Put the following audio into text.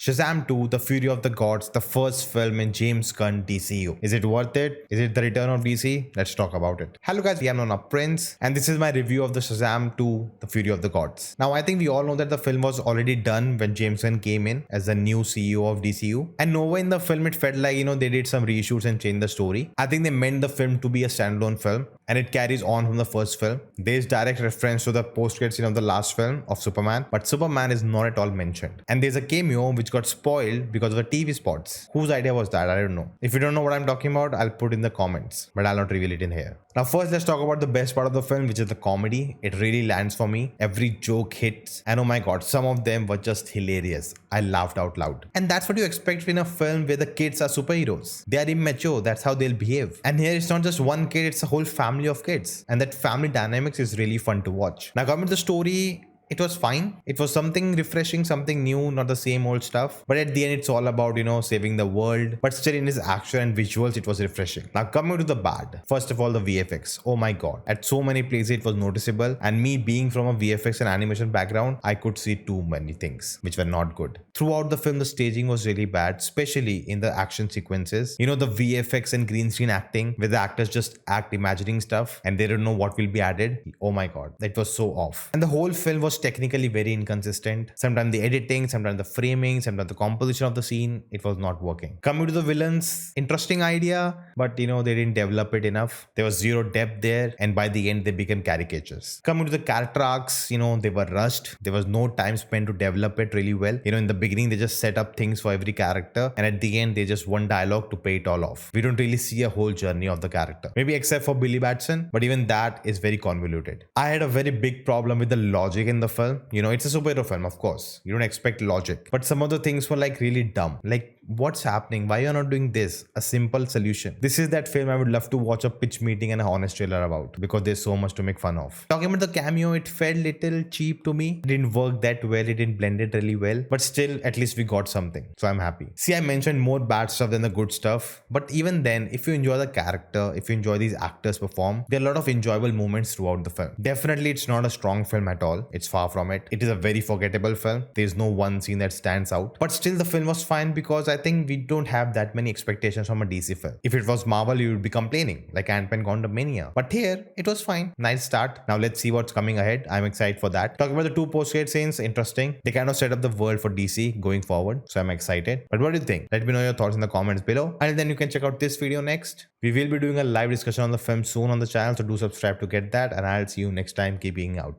Shazam 2, The Fury of the Gods, the first film in James Gunn DCU. Is it worth it? Is it the return of DC? Let's talk about it. Hello guys, I am Nona Prince and this is my review of the Shazam 2, The Fury of the Gods. Now I think we all know that the film was already done when James Gunn came in as the new CEO of DCU. And nowhere in the film it felt like, they did some reshoots and changed the story. I think they meant the film to be a standalone film and it carries on from the first film. There's direct reference to the post-credit scene of the last film of Superman, but Superman is not at all mentioned. And there's a cameo which got spoiled because of the TV spots. Whose idea was that? I don't know. If you don't know what I'm talking about, I'll put in the comments, but I'll not reveal it in here. Now first let's talk about the best part of the film, which is the comedy. It really lands for me. Every joke hits, and oh my god, some of them were just hilarious. I laughed out loud. And that's what you expect in a film where the kids are superheroes. They are immature, that's how they'll behave. And here it's not just one kid, it's a whole family of kids. And that family dynamics is really fun to watch. Now coming to the story, it was fine. It was something refreshing, something new, not the same old stuff. But at the end, it's all about, saving the world. But still in his action and visuals, it was refreshing. Now coming to the bad. First of all, the VFX. Oh my god. At so many places, it was noticeable. And me being from a VFX and animation background, I could see too many things, which were not good. Throughout the film, the staging was really bad, especially in the action sequences. The VFX and green screen acting, where the actors just act imagining stuff and they don't know what will be added. Oh my god. That was so off. And the whole film was technically very inconsistent. Sometimes the editing, sometimes the framing, sometimes the composition of the scene, it was not working. Coming to the villains, interesting idea, but they didn't develop it enough. There was zero depth there, and by the end they became caricatures. Coming to the character arcs, they were rushed. There was no time spent to develop it really well. In the beginning they just set up things for every character, and at the end they just one dialogue to pay it all off. We don't really see a whole journey of the character, maybe except for Billy Batson, but even that is very convoluted. I had a very big problem with the logic in the film. It's a superhero film, of course. You don't expect logic. But some of the things were like really dumb. Like, what's happening? Why you're not doing this? A simple solution. This is that film I would love to watch a pitch meeting and a honest trailer about, because there's so much to make fun of. Talking about the cameo, it felt little cheap to me. It didn't work that well. It didn't blend it really well. But still, at least we got something. So I'm happy. See, I mentioned more bad stuff than the good stuff. But even then, if you enjoy the character, if you enjoy these actors perform, there are a lot of enjoyable moments throughout the film. Definitely, it's not a strong film at all. It's far from it. It is a very forgettable film. There's no one scene that stands out. But still the film was fine because I think we don't have that many expectations from a DC film. If it was Marvel, you would be complaining, like Ant-Man Quantumania. But here, it was fine. Nice start. Now let's see what's coming ahead. I'm excited for that. Talking about the two post-credit scenes, interesting. They kind of set up the world for DC going forward. So I'm excited. But what do you think? Let me know your thoughts in the comments below. And then you can check out this video next. We will be doing a live discussion on the film soon on the channel. So do subscribe to get that. And I'll see you next time. Keep being out.